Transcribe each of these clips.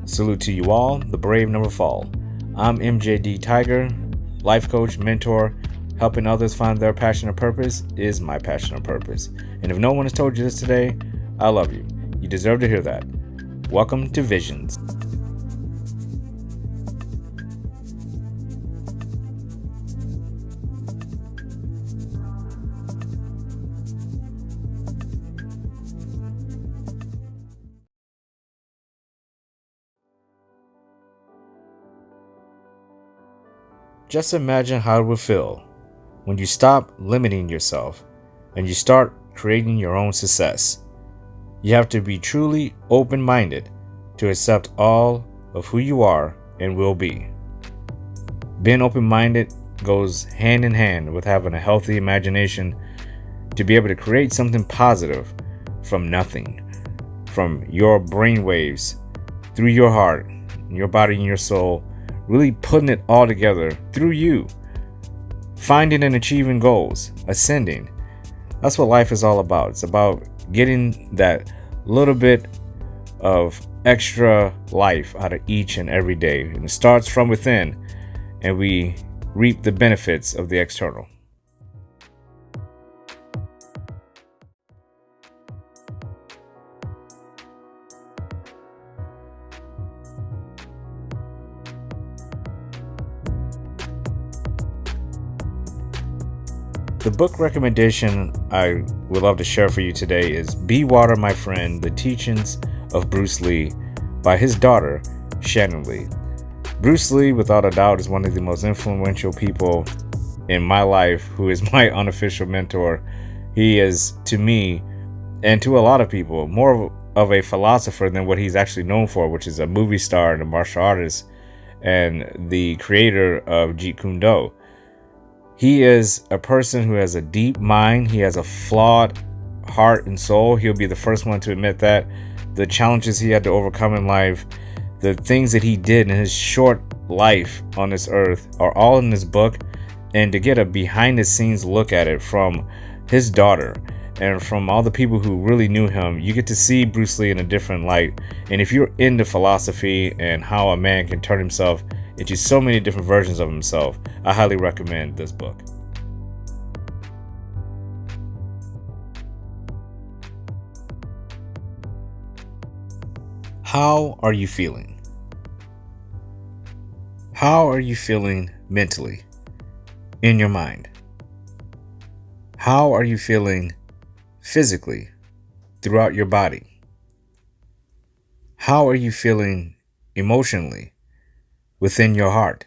Salute to you all, the brave never fall. I'm MJD Tiger, life coach, mentor. Helping others find their passion or purpose is my passion or purpose. And if no one has told you this today, I love you. You deserve to hear that. Welcome to Visions. Just imagine how it would feel when you stop limiting yourself and you start creating your own success. You have to be truly open-minded to accept all of who you are and will be. Being open-minded goes hand in hand with having a healthy imagination to be able to create something positive from nothing, from your brainwaves, through your heart, your body, and your soul. Really putting it all together through you, finding and achieving goals, ascending. That's what life is all about. It's about getting that little bit of extra life out of each and every day. And it starts from within, and we reap the benefits of the external. The book recommendation I would love to share for you today is Be Water, My Friend, The Teachings of Bruce Lee by his daughter, Shannon Lee. Bruce Lee, without a doubt, is one of the most influential people in my life, who is my unofficial mentor. He is, to me, and to a lot of people, more of a philosopher than what he's actually known for, which is a movie star and a martial artist and the creator of Jeet Kune Do. He is a person who has a deep mind. He has a flawed heart and soul. He'll be the first one to admit that. The challenges he had to overcome in life, the things that he did in his short life on this earth are all in this book. And to get a behind the scenes look at it from his daughter and from all the people who really knew him, you get to see Bruce Lee in a different light. And if you're into philosophy and how a man can turn himself into so many different versions of himself, I highly recommend this book. How are you feeling? How are you feeling mentally, in your mind? How are you feeling physically throughout your body? How are you feeling emotionally within your heart?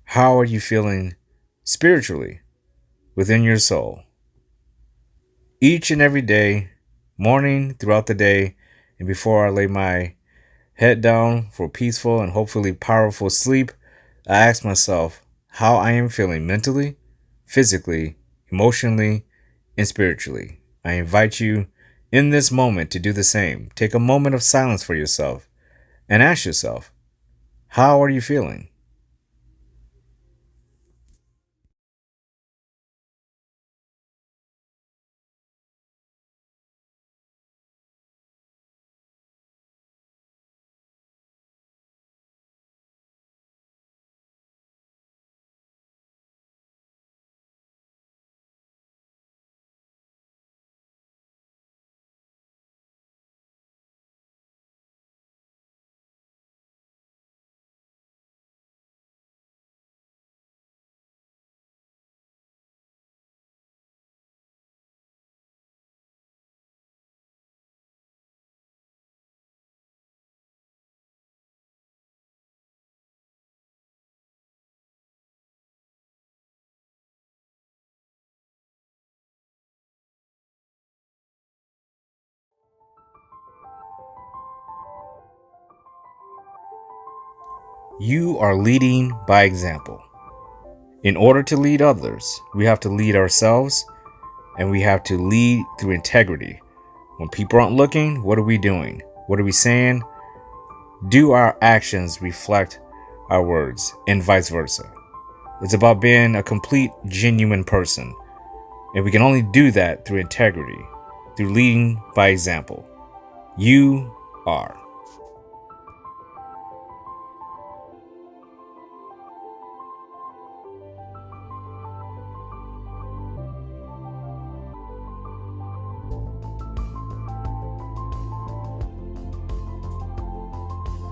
How are you feeling spiritually within your soul? Each and every day, morning, throughout the day, and before I lay my head down for peaceful and hopefully powerful sleep, I ask myself how I am feeling mentally, physically, emotionally, and spiritually. I invite you in this moment to do the same. Take a moment of silence for yourself and ask yourself, how are you feeling? You are leading by example. In order to lead others, we have to lead ourselves, and we have to lead through integrity. When people aren't looking, what are we doing? What are we saying? Do our actions reflect our words, and vice versa? It's about being a complete, genuine person. And we can only do that through integrity, through leading by example. You are.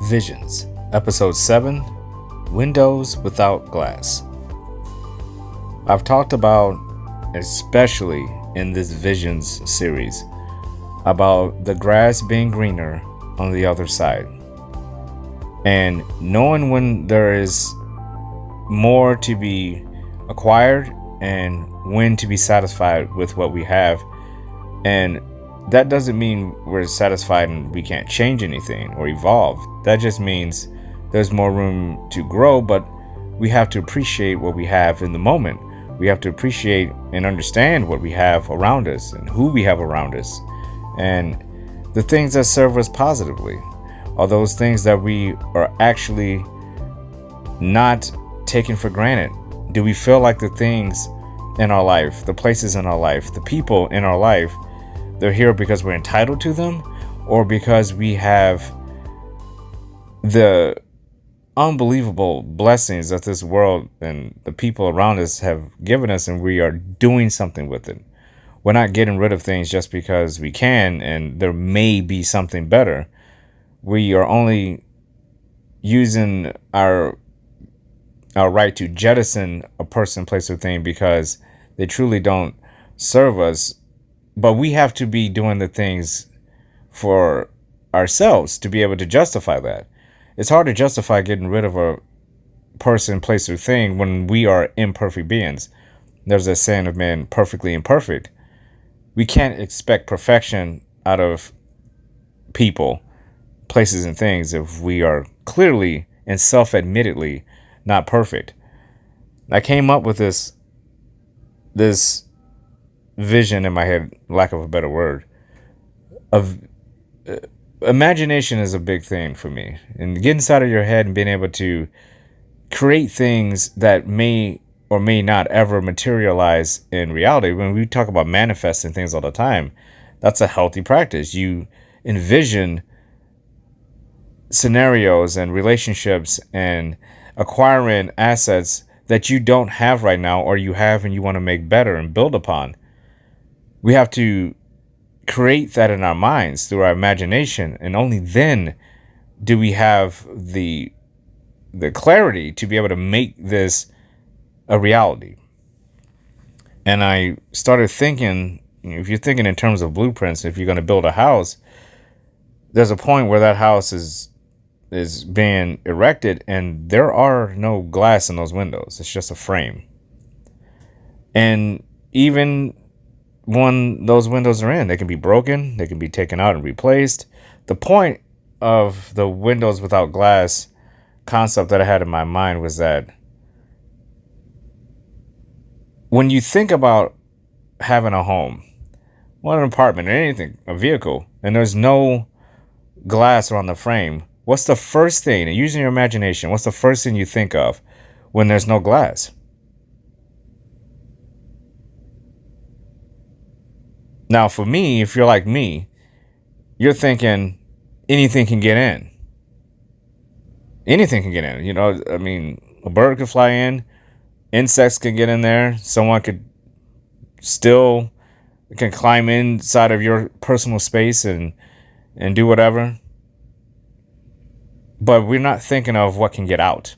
Visions, Episode 7, Windows Without Glass. I've talked about, especially in this Visions series, about the grass being greener on the other side. And knowing when there is more to be acquired and when to be satisfied with what we have. And that doesn't mean we're satisfied and we can't change anything or evolve. That just means there's more room to grow, but we have to appreciate what we have in the moment. We have to appreciate and understand what we have around us and who we have around us. And the things that serve us positively are those things that we are actually not taking for granted. Do we feel like the things in our life, the places in our life, the people in our life, they're here because we're entitled to them, or because we have the unbelievable blessings that this world and the people around us have given us, and we are doing something with it? We're not getting rid of things just because we can and there may be something better. We are only using our right to jettison a person, place, or thing because they truly don't serve us. But we have to be doing the things for ourselves to be able to justify that. It's hard to justify getting rid of a person, place, or thing when we are imperfect beings. There's a saying of man perfectly imperfect. We can't expect perfection out of people, places, and things if we are clearly and self-admittedly not perfect. I came up with this vision in my head, lack of a better word, of imagination is a big thing for me. And getting inside of your head and being able to create things that may or may not ever materialize in reality. When we talk about manifesting things all the time, that's a healthy practice. You envision scenarios and relationships and acquiring assets that you don't have right now, or you have and you want to make better and build upon. We have to create that in our minds through our imagination, and only then do we have the clarity to be able to make this a reality. And I started thinking, if you're thinking in terms of blueprints, if you're going to build a house, there's a point where that house is being erected and there are no glass in those windows. It's just a frame. And even when those windows are in, they can be broken, they can be taken out and replaced. The point of the windows without glass concept that I had in my mind was that when you think about having a home, an apartment, or anything, a vehicle, and there's no glass around the frame, what's the first thing, and using your imagination, what's the first thing you think of when there's no glass? Now, for me, if you're like me, you're thinking anything can get in. Anything can get in. You know, I mean, a bird could fly in, insects can get in there, someone can climb inside of your personal space and do whatever. But we're not thinking of what can get out.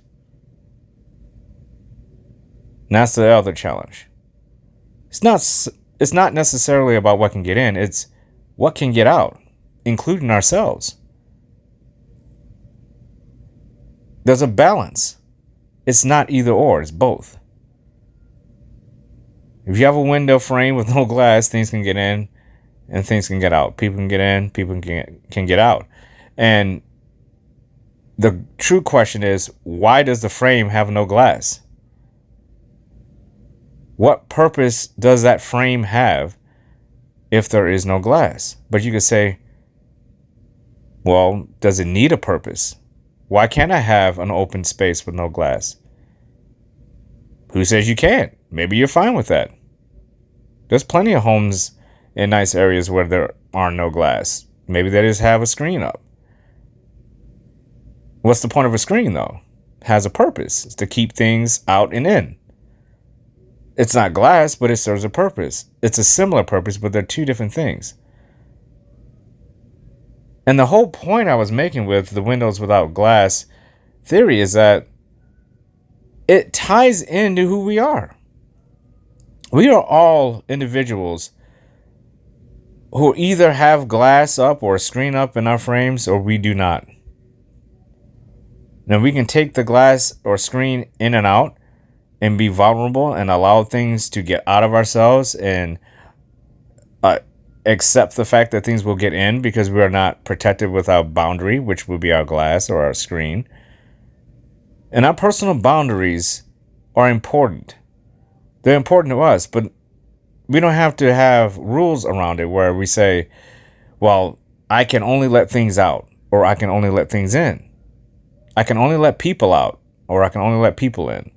And that's the other challenge. It's not necessarily about what can get in, it's what can get out, including ourselves. There's a balance. It's not either or, it's both. If you have a window frame with no glass, things can get in and things can get out. People can get in, people can get out. And the true question is, why does the frame have no glass? What purpose does that frame have if there is no glass? But you could say, well, does it need a purpose? Why can't I have an open space with no glass? Who says you can't? Maybe you're fine with that. There's plenty of homes in nice areas where there are no glass. Maybe they just have a screen up. What's the point of a screen, though? It has a purpose. It's to keep things out and in. It's not glass, but it serves a purpose. It's a similar purpose, but they're two different things. And the whole point I was making with the windows without glass theory is that it ties into who we are. We are all individuals who either have glass up or a screen up in our frames, or we do not. Now, we can take the glass or screen in and out and be vulnerable and allow things to get out of ourselves and accept the fact that things will get in because we are not protected with our boundary, which will be our glass or our screen. And our personal boundaries are important. They're important to us, but we don't have to have rules around it where we say, well, I can only let things out, or I can only let things in. I can only let people out, or I can only let people in.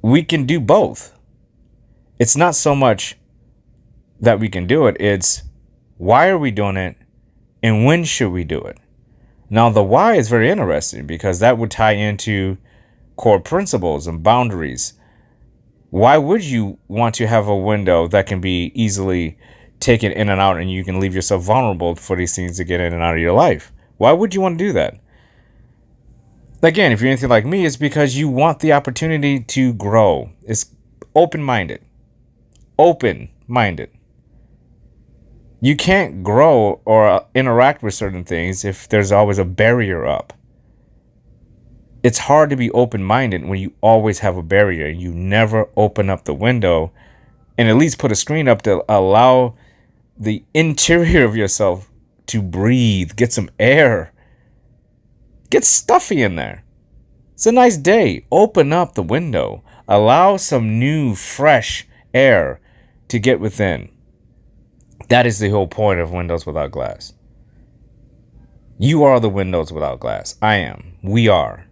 We can do both. It's not so much that we can do it, it's why are we doing it and when should we do it? Now, the why is very interesting because that would tie into core principles and boundaries. Why would you want to have a window that can be easily taken in and out and you can leave yourself vulnerable for these things to get in and out of your life? Why would you want to do that? Again, if you're anything like me, it's because you want the opportunity to grow. It's open-minded. Open-minded. You can't grow or interact with certain things if there's always a barrier up. It's hard to be open-minded when you always have a barrier. You never open up the window and at least put a screen up to allow the interior of yourself to breathe, get some air, get stuffy in there. It's a nice day. Open up the window. Allow some new, fresh air to get within. That is the whole point of windows without glass. You are the windows without glass. I am. We are.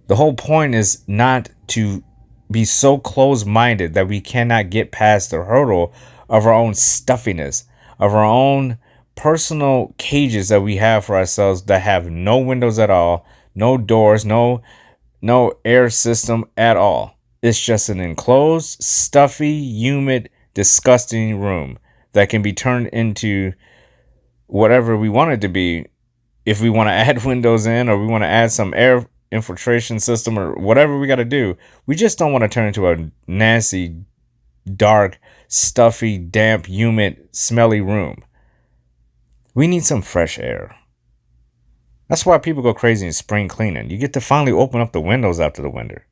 The whole point is not to be so close-minded that we cannot get past the hurdle of our own stuffiness, of our own personal cages that we have for ourselves that have no windows at all, no doors, no air system at all. It's just an enclosed, stuffy, humid, disgusting room that can be turned into whatever we want it to be. If we want to add windows in, or we want to add some air infiltration system, or whatever we got to do, we just don't want to turn into a nasty, dark, stuffy, damp, humid, smelly room. We need some fresh air. That's why people go crazy in spring cleaning. You get to finally open up the windows after the winter.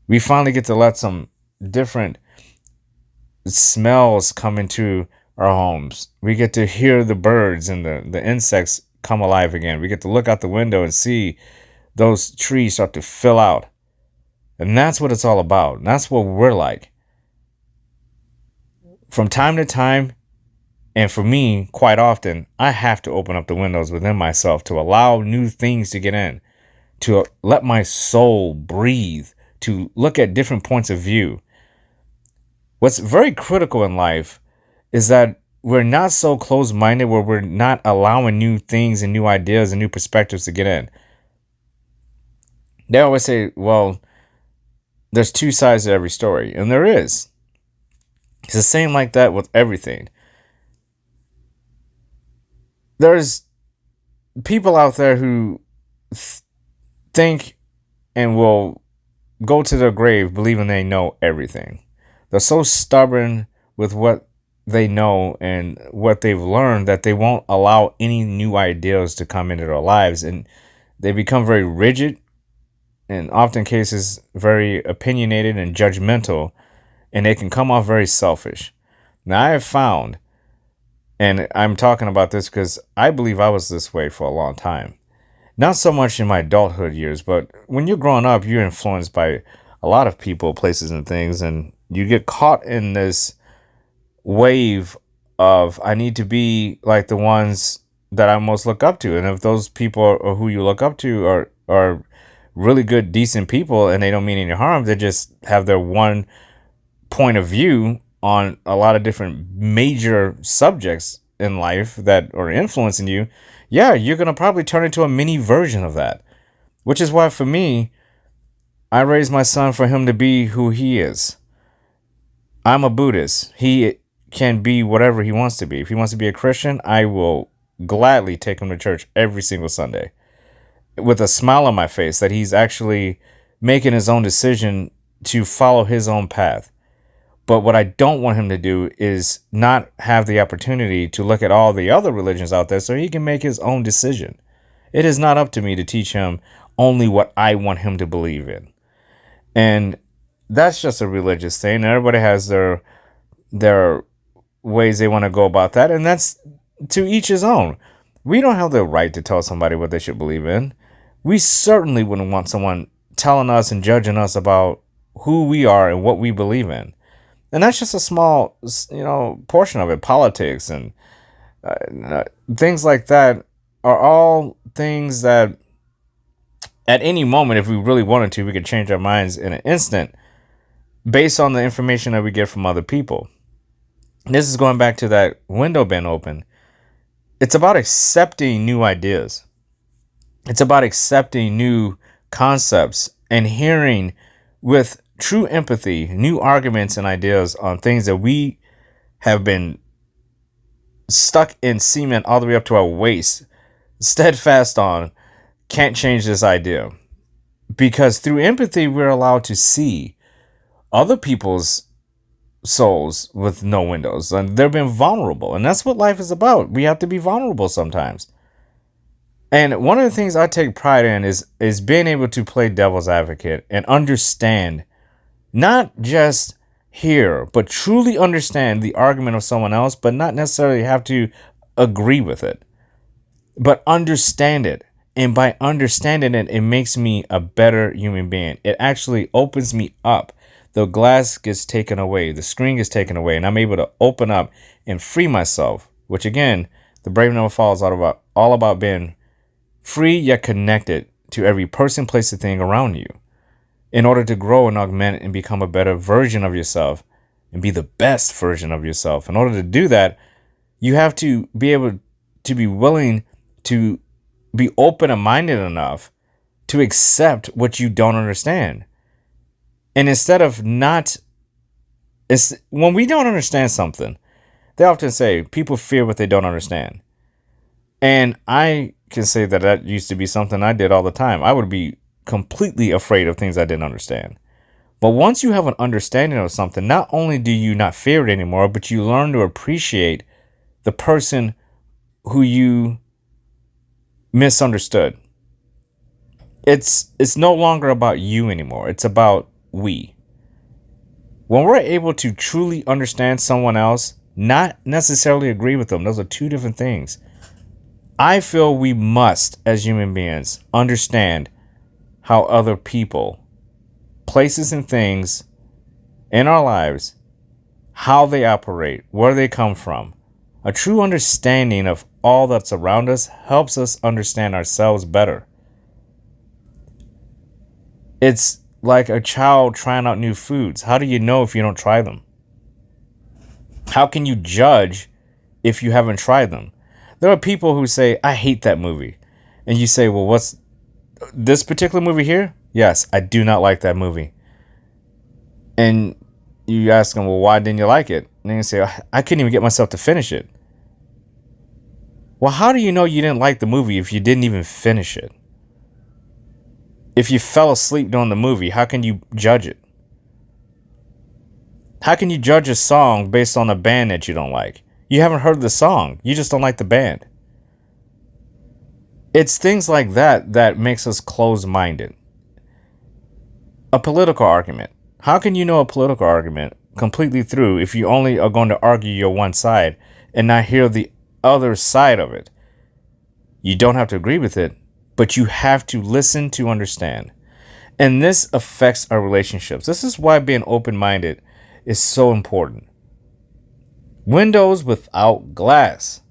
We finally get to let some different smells come into our homes. We get to hear the birds and the insects come alive again. We get to look out the window and see those trees start to fill out. And that's what it's all about. And that's what we're like. From time to time, and for me, quite often, I have to open up the windows within myself to allow new things to get in, to let my soul breathe, to look at different points of view. What's very critical in life is that we're not so close-minded where we're not allowing new things and new ideas and new perspectives to get in. They always say, well, there's two sides to every story. And there is. It's the same like that with everything. There's people out there who think and will go to their grave believing they know everything. They're so stubborn with what they know and what they've learned that they won't allow any new ideas to come into their lives, and they become very rigid and often cases very opinionated and judgmental, and they can come off very selfish. Now, I have found, and I'm talking about this because I believe I was this way for a long time, not so much in my adulthood years, but when you're growing up, you're influenced by a lot of people, places, and things, and you get caught in this wave of I need to be like the ones that I most look up to. And if those people or who you look up to are really good, decent people, and they don't mean any harm, they just have their one point of view on a lot of different major subjects in life that are influencing you, yeah, you're going to probably turn into a mini version of that. Which is why, for me, I raised my son for him to be who he is. I'm a Buddhist. He can be whatever he wants to be. If he wants to be a Christian, I will gladly take him to church every single Sunday with a smile on my face that he's actually making his own decision to follow his own path. But what I don't want him to do is not have the opportunity to look at all the other religions out there so he can make his own decision. It is not up to me to teach him only what I want him to believe in. And that's just a religious thing. Everybody has their ways they want to go about that, and that's to each his own. We don't have the right to tell somebody what they should believe in. We certainly wouldn't want someone telling us and judging us about who we are and what we believe in. And that's just a small, portion of it. Politics and things like that are all things that at any moment, if we really wanted to, we could change our minds in an instant based on the information that we get from other people. This is going back to that window being open. It's about accepting new ideas. It's about accepting new concepts and hearing with true empathy new arguments and ideas on things that we have been stuck in cement all the way up to our waist, steadfast on, can't change this idea. Because through empathy, we're allowed to see other people's souls with no windows, and they've been vulnerable, and that's what life is about. We have to be vulnerable sometimes. And one of the things I take pride in is being able to play devil's advocate and understand, not just hear, but truly understand the argument of someone else, but not necessarily have to agree with it, but understand it. And by understanding it, it makes me a better human being. It actually opens me up. The glass gets taken away, the screen gets taken away, and I'm able to open up and free myself, which again, the Brave Never Fall is all about being free yet connected to every person, place, and thing around you in order to grow and augment and become a better version of yourself and be the best version of yourself. In order to do that, you have to be able to be willing to be open and minded enough to accept what you don't understand. And instead of when we don't understand something, they often say people fear what they don't understand. And I can say that used to be something I did all the time. I would be completely afraid of things I didn't understand. But once you have an understanding of something, not only do you not fear it anymore, but you learn to appreciate the person who you misunderstood. It's no longer about you anymore. It's about we. When we're able to truly understand someone else, not necessarily agree with them, those are two different things. I feel we must, as human beings, understand how other people, places, and things in our lives, how they operate, where they come from. A true understanding of all that's around us helps us understand ourselves better. It's like a child trying out new foods. How do you know if you don't try them? How can you judge if you haven't tried them? There are people who say, I hate that movie. And you say, well, what's this particular movie here? Yes, I do not like that movie. And you ask them, well, why didn't you like it? And they say, I couldn't even get myself to finish it. Well, how do you know you didn't like the movie if you didn't even finish it? If you fell asleep during the movie, how can you judge it? How can you judge a song based on a band that you don't like? You haven't heard the song. You just don't like the band. It's things like that makes us closed-minded. A political argument. How can you know a political argument completely through if you only are going to argue your one side and not hear the other side of it? You don't have to agree with it, but you have to listen to understand. And this affects our relationships. This is why being open-minded is so important. Windows without glass.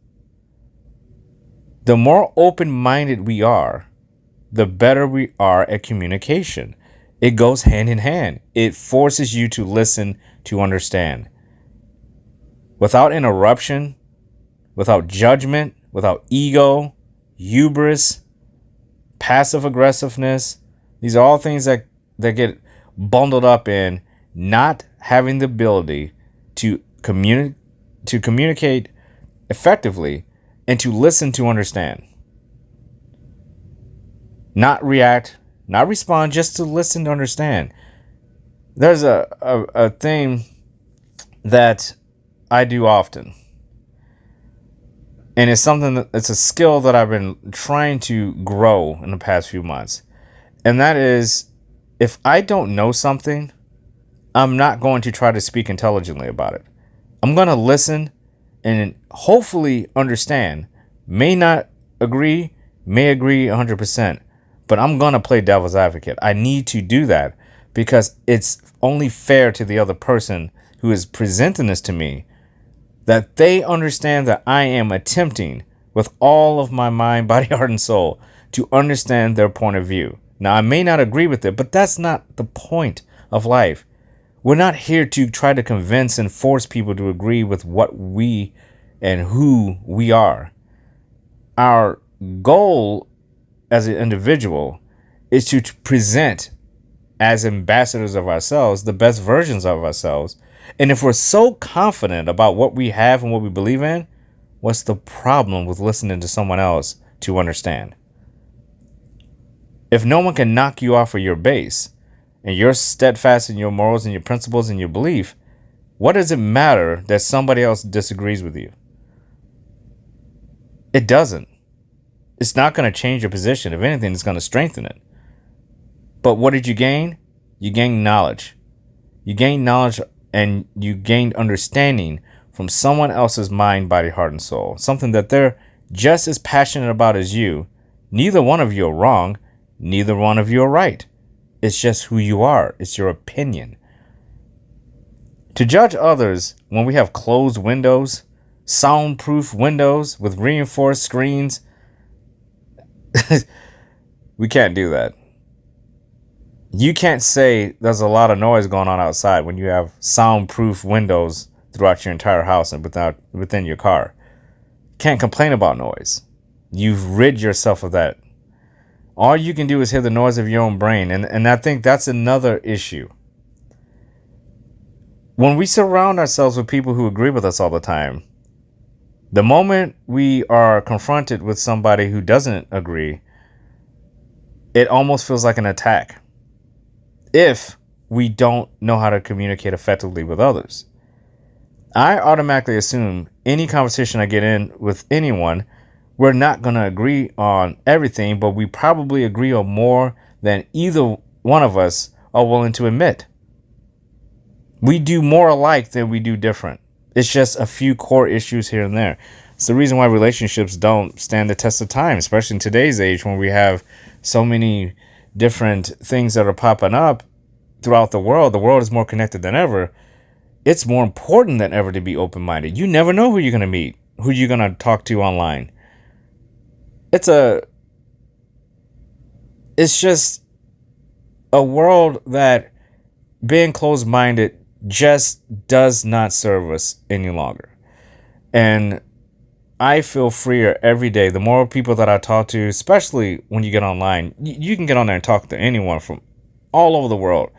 The more open-minded we are, the better we are at communication. It goes hand in hand. It forces you to listen to understand. Without interruption, without judgment, without ego, hubris, passive aggressiveness. These are all things that get bundled up in not having the ability to to communicate effectively and to listen to understand. Not react, not respond, just to listen to understand. There's a thing that I do often. And it's a skill that I've been trying to grow in the past few months. And that is, if I don't know something, I'm not going to try to speak intelligently about it. I'm going to listen and hopefully understand. May not agree, may agree 100%, but I'm going to play devil's advocate. I need to do that because it's only fair to the other person who is presenting this to me that they understand that I am attempting with all of my mind, body, heart, and soul to understand their point of view. Now, I may not agree with it, but that's not the point of life. We're not here to try to convince and force people to agree with what we and who we are. Our goal as an individual is to present as ambassadors of ourselves the best versions of ourselves. And if we're so confident about what we have and what we believe in, what's the problem with listening to someone else to understand? If no one can knock you off of your base and you're steadfast in your morals and your principles and your belief, what does it matter that somebody else disagrees with you? It doesn't. It's not going to change your position. If anything, it's going to strengthen it. But what did you gain? You gained knowledge. You gained knowledge and you gained understanding from someone else's mind, body, heart, and soul. Something that they're just as passionate about as you. Neither one of you are wrong. Neither one of you are right. It's just who you are. It's your opinion. To judge others when we have closed windows, soundproof windows with reinforced screens, we can't do that. You can't say there's a lot of noise going on outside when you have soundproof windows throughout your entire house and within your car. Can't complain about noise. You've rid yourself of that. All you can do is hear the noise of your own brain. And I think that's another issue. When we surround ourselves with people who agree with us all the time, the moment we are confronted with somebody who doesn't agree, it almost feels like an attack. If we don't know how to communicate effectively with others, I automatically assume any conversation I get in with anyone, we're not going to agree on everything, but we probably agree on more than either one of us are willing to admit. We do more alike than we do different. It's just a few core issues here and there. It's the reason why relationships don't stand the test of time, especially in today's age when we have so many different things that are popping up throughout the world. The world is more connected than ever. It's more important than ever to be open-minded. You never know who you're going to meet, who you're going to talk to online. It's just a world that being closed-minded just does not serve us any longer. And I feel freer every day. The more people that I talk to, especially when you get online, you can get on there and talk to anyone from all over the world.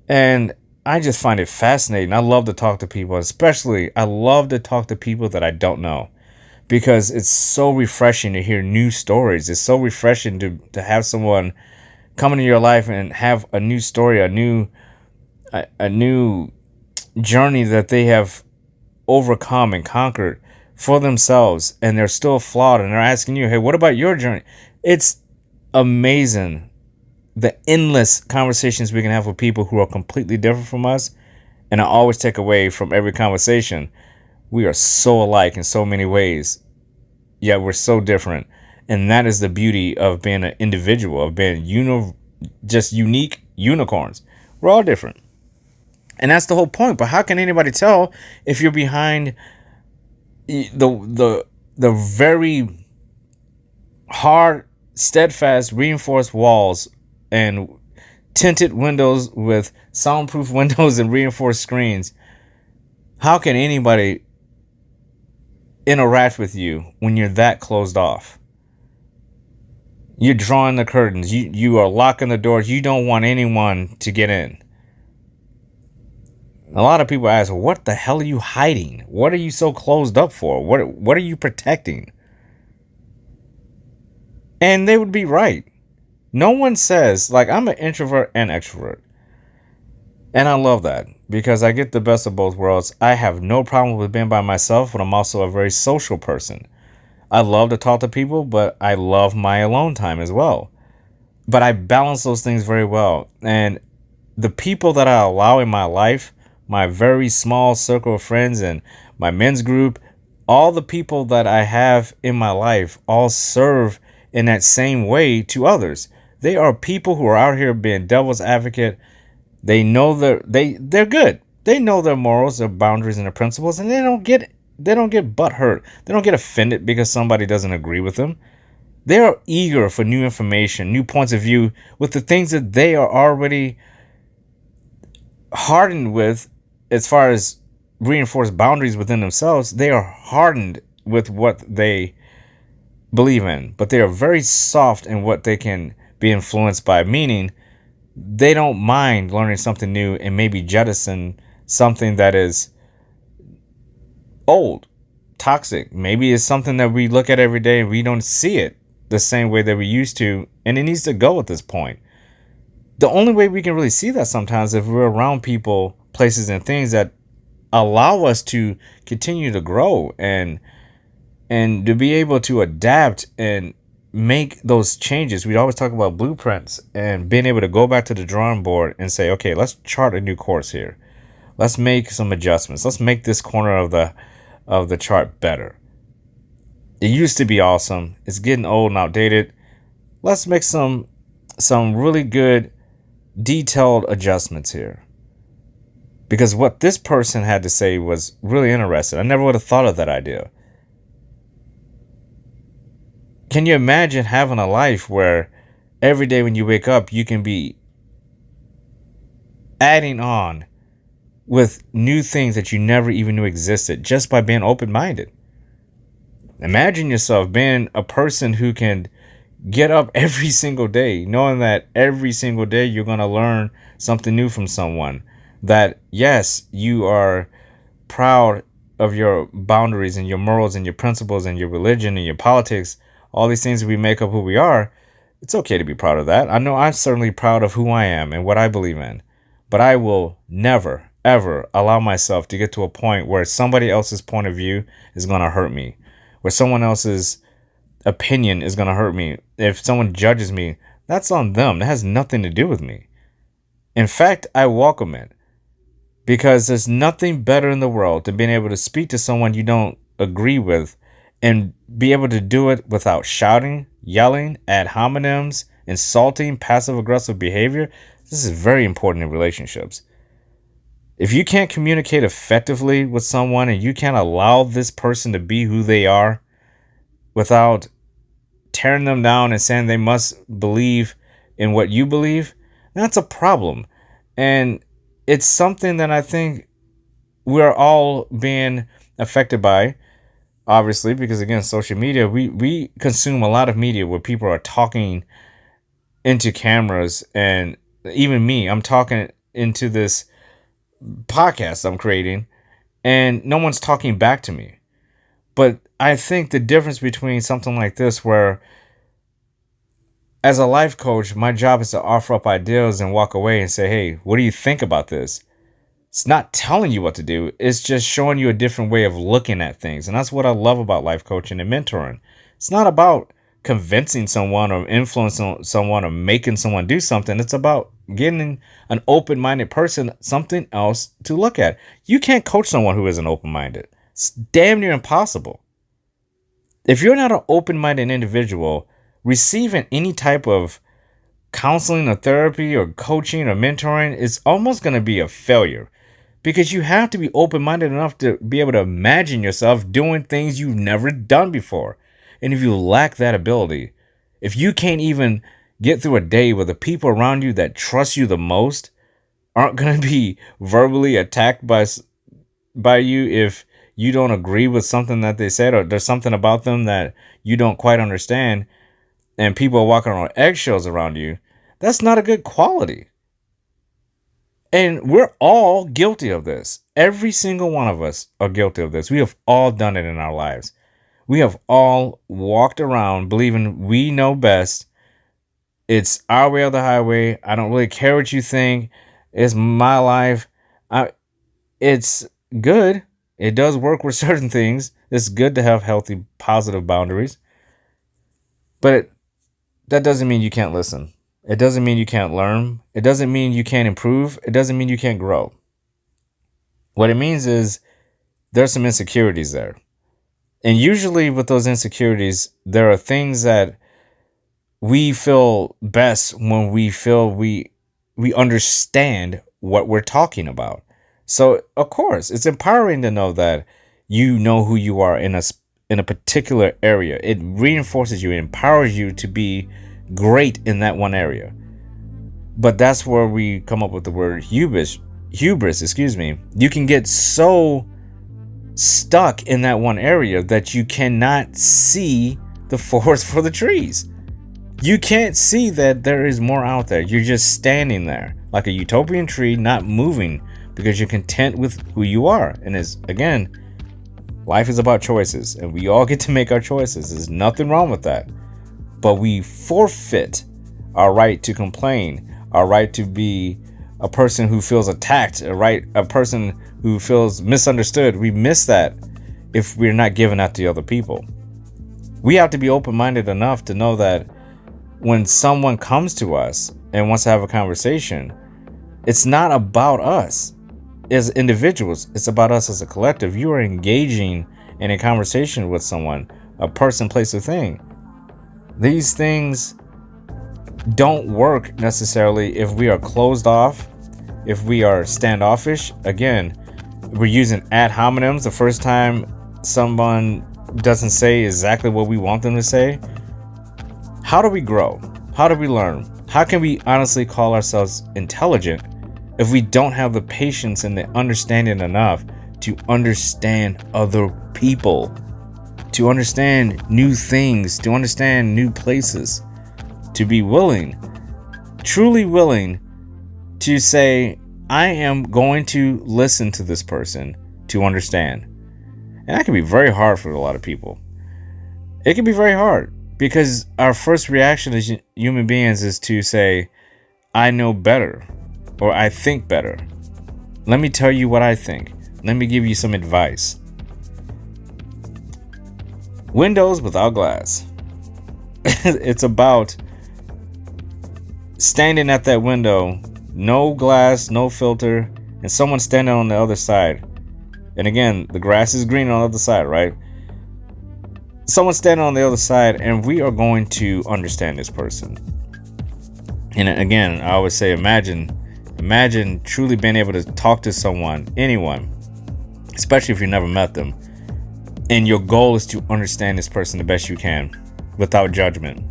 And I just find it fascinating. I love to talk to people, especially I love to talk to people that I don't know, because it's so refreshing to hear new stories. It's so refreshing to have someone come into your life and have a new story, a new journey that they have overcome and conquered for themselves, and they're still flawed, and they're asking you, hey, what about your journey? It's amazing the endless conversations we can have with people who are completely different from us. And I always take away from every conversation, we are so alike in so many ways, yet we're so different. And that is the beauty of being an individual, of being just unique unicorns. We're all different. And that's the whole point. But how can anybody tell if you're behind the very hard, steadfast, reinforced walls and tinted windows with soundproof windows and reinforced screens? How can anybody interact with you when you're that closed off? You're drawing the curtains. You are locking the doors. You don't want anyone to get in. A lot of people ask, what the hell are you hiding? What are you so closed up for? What are you protecting? And they would be right. No one says, like, I'm an introvert and extrovert. And I love that because I get the best of both worlds. I have no problem with being by myself, but I'm also a very social person. I love to talk to people, but I love my alone time as well. But I balance those things very well. And the people that I allow in my life, my very small circle of friends and my men's group, all the people that I have in my life all serve in that same way to others. They are people who are out here being devil's advocate. They know they're good. They know their morals, their boundaries, and their principles, and they don't get butt hurt. They don't get offended because somebody doesn't agree with them. They are eager for new information, new points of view with the things that they are already hardened with as far as reinforced boundaries within themselves. They are hardened with what they believe in, but they are very soft in what they can be influenced by, meaning they don't mind learning something new and maybe jettison something that is old, toxic. Maybe it's something that we look at every day and we don't see it the same way that we used to, and it needs to go at this point. The only way we can really see that sometimes if we're around people, places, and things that allow us to continue to grow and to be able to adapt and make those changes. We always talk about blueprints and being able to go back to the drawing board and say, okay, let's chart a new course here. Let's make some adjustments. Let's make this corner of the chart better. It used to be awesome. It's getting old and outdated. Let's make some really good detailed adjustments here. Because what this person had to say was really interesting. I never would have thought of that idea. Can you imagine having a life where every day when you wake up, you can be adding on with new things that you never even knew existed just by being open-minded? Imagine yourself being a person who can get up every single day, knowing that every single day you're going to learn something new from someone. That, yes, you are proud of your boundaries and your morals and your principles and your religion and your politics, all these things that we make up who we are. It's okay to be proud of that. I know I'm certainly proud of who I am and what I believe in. But I will never, ever allow myself to get to a point where somebody else's point of view is going to hurt me, where someone else's opinion is going to hurt me. If someone judges me, that's on them. That has nothing to do with me. In fact, I welcome it, because there's nothing better in the world than being able to speak to someone you don't agree with and be able to do it without shouting, yelling, ad hominems, insulting, passive-aggressive behavior. This is very important in relationships. If you can't communicate effectively with someone and you can't allow this person to be who they are without tearing them down and saying they must believe in what you believe, that's a problem. And it's something that I think we're all being affected by, obviously, because, again, social media, we consume a lot of media where people are talking into cameras. And even me, I'm talking into this podcast I'm creating and no one's talking back to me. But I think the difference between something like this, where as a life coach, my job is to offer up ideas and walk away and say, hey, what do you think about this? It's not telling you what to do. It's just showing you a different way of looking at things. And that's what I love about life coaching and mentoring. It's not about convincing someone or influencing someone or making someone do something. It's about getting an open-minded person something else to look at. You can't coach someone who isn't open-minded. It's damn near impossible. If you're not an open-minded individual, receiving any type of counseling or therapy or coaching or mentoring is almost going to be a failure, because you have to be open-minded enough to be able to imagine yourself doing things you've never done before. And if you lack that ability, if you can't even get through a day where the people around you that trust you the most aren't going to be verbally attacked by you if you don't agree with something that they said, or there's something about them that you don't quite understand, and people are walking on eggshells around you, that's not a good quality. And we're all guilty of this. Every single one of us are guilty of this. We have all done it in our lives. We have all walked around believing we know best. It's our way or the highway. I don't really care what you think. It's my life. It's good. It does work with certain things. It's good to have healthy, positive boundaries. But that doesn't mean you can't listen. It doesn't mean you can't learn. It doesn't mean you can't improve. It doesn't mean you can't grow. What it means is there's some insecurities there. And usually with those insecurities, there are things that we feel best when we feel we understand what we're talking about. So, of course, it's empowering to know that you know who you are in a particular area. It reinforces you, it empowers you to be great in that one area. But that's where we come up with the word hubris, You can get so stuck in that one area that you cannot see the forest for the trees. You can't see that there is more out there. You're just standing there like a utopian tree, not moving because you're content with who you are. And again, life is about choices, and we all get to make our choices. There's nothing wrong with that. But we forfeit our right to complain, our right to be a person who feels attacked, a person who feels misunderstood. We miss that if we're not giving that to other people. We have to be open-minded enough to know that when someone comes to us and wants to have a conversation, it's not about us as individuals. It's about us as a collective. You are engaging in a conversation with someone, a person, place, or thing. These things don't work necessarily if we are closed off, if we are standoffish. Again, we're using ad hominems the first time someone doesn't say exactly what we want them to say. How do we grow? How do we learn? How can we honestly call ourselves intelligent if we don't have the patience and the understanding enough to understand other people, to understand new things, to understand new places, to be willing, truly willing to say, I am going to listen to this person to understand. And that can be very hard for a lot of people. It can be very hard because our first reaction as human beings is to say, I know better, or I think better. Let me tell you what I think. Let me give you some advice. Windows without glass. It's about standing at that window, no glass, no filter, and someone standing on the other side. And again, the grass is green on the other side, right? Someone standing on the other side, and we are going to understand this person. And again, I always say, imagine truly being able to talk to someone, anyone, especially if you never met them, and your goal is to understand this person the best you can without judgment,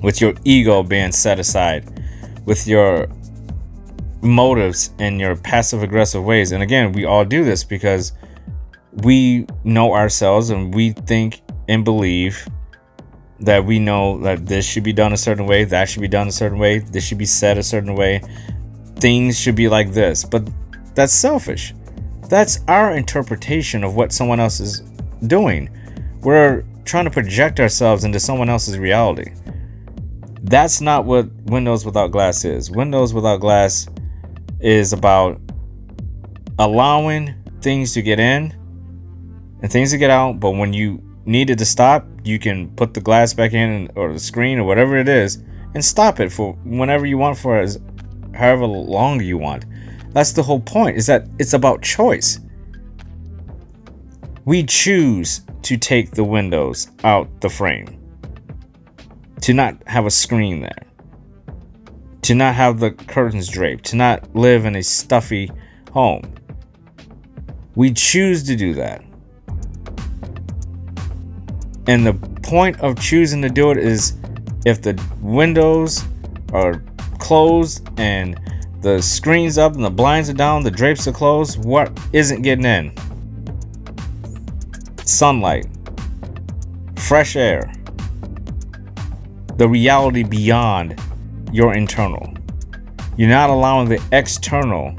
with your ego being set aside, with your motives and your passive aggressive ways. And again, we all do this because we know ourselves and we think and believe that we know that this should be done a certain way, that should be done a certain way, this should be said a certain way, things should be like this. But that's selfish. That's our interpretation of what someone else is doing. We're trying to project ourselves into someone else's reality. That's not what Windows without glass is. Windows without glass is about allowing things to get in and things to get out, but when you need it to stop, you can put the glass back in, or the screen, or whatever it is, and stop it for whenever you want, for as however long you want. That's the whole point, is that it's about choice. We choose to take the windows out the frame, to not have a screen there, to not have the curtains draped, to not live in a stuffy home. We choose to do that. And the point of choosing to do it is, if the windows are closed and the screen's up and the blinds are down, the drapes are closed, what isn't getting in? Sunlight, fresh air, the reality beyond your internal. You're not allowing the external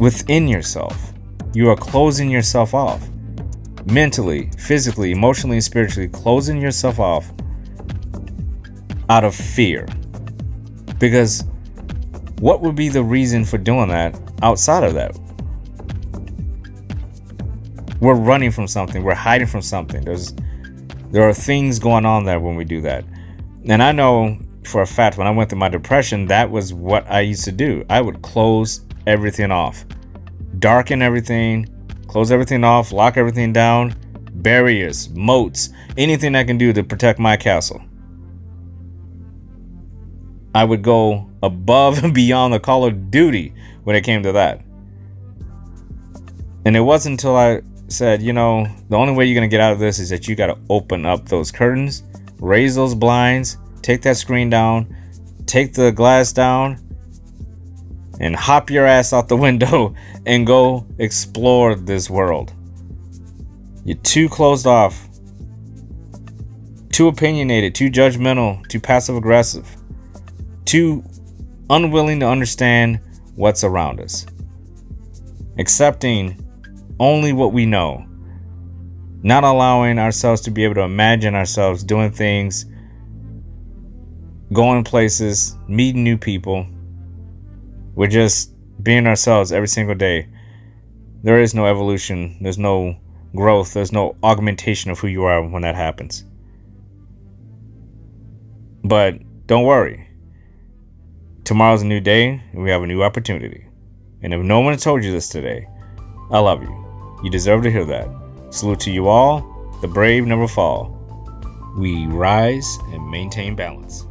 within yourself. You are closing yourself off. Mentally, physically, emotionally, and spiritually, closing yourself off out of fear. Because what would be the reason for doing that outside of that? We're running from something. We're hiding from something. There are things going on there when we do that. And I know for a fact when I went through my depression, that was what I used to do. I would close everything off. Darken everything. Close everything off. Lock everything down. Barriers. Moats. Anything I can do to protect my castle. I would go above and beyond the call of duty when it came to that. And it wasn't until I said, the only way you're going to get out of this is that you got to open up those curtains, raise those blinds, take that screen down, take the glass down, and hop your ass out the window and go explore this world. You're too closed off, too opinionated, too judgmental, too passive aggressive, too unwilling to understand what's around us. Accepting only what we know, not allowing ourselves to be able to imagine ourselves doing things, going places, meeting new people. We're just being ourselves every single day. There is no evolution, there's no growth, there's no augmentation of who you are when that happens. But don't worry, tomorrow's a new day and we have a new opportunity. And if no one told you this today, I love you. You deserve to hear that. Salute to you all. The brave never fall. We rise and maintain balance.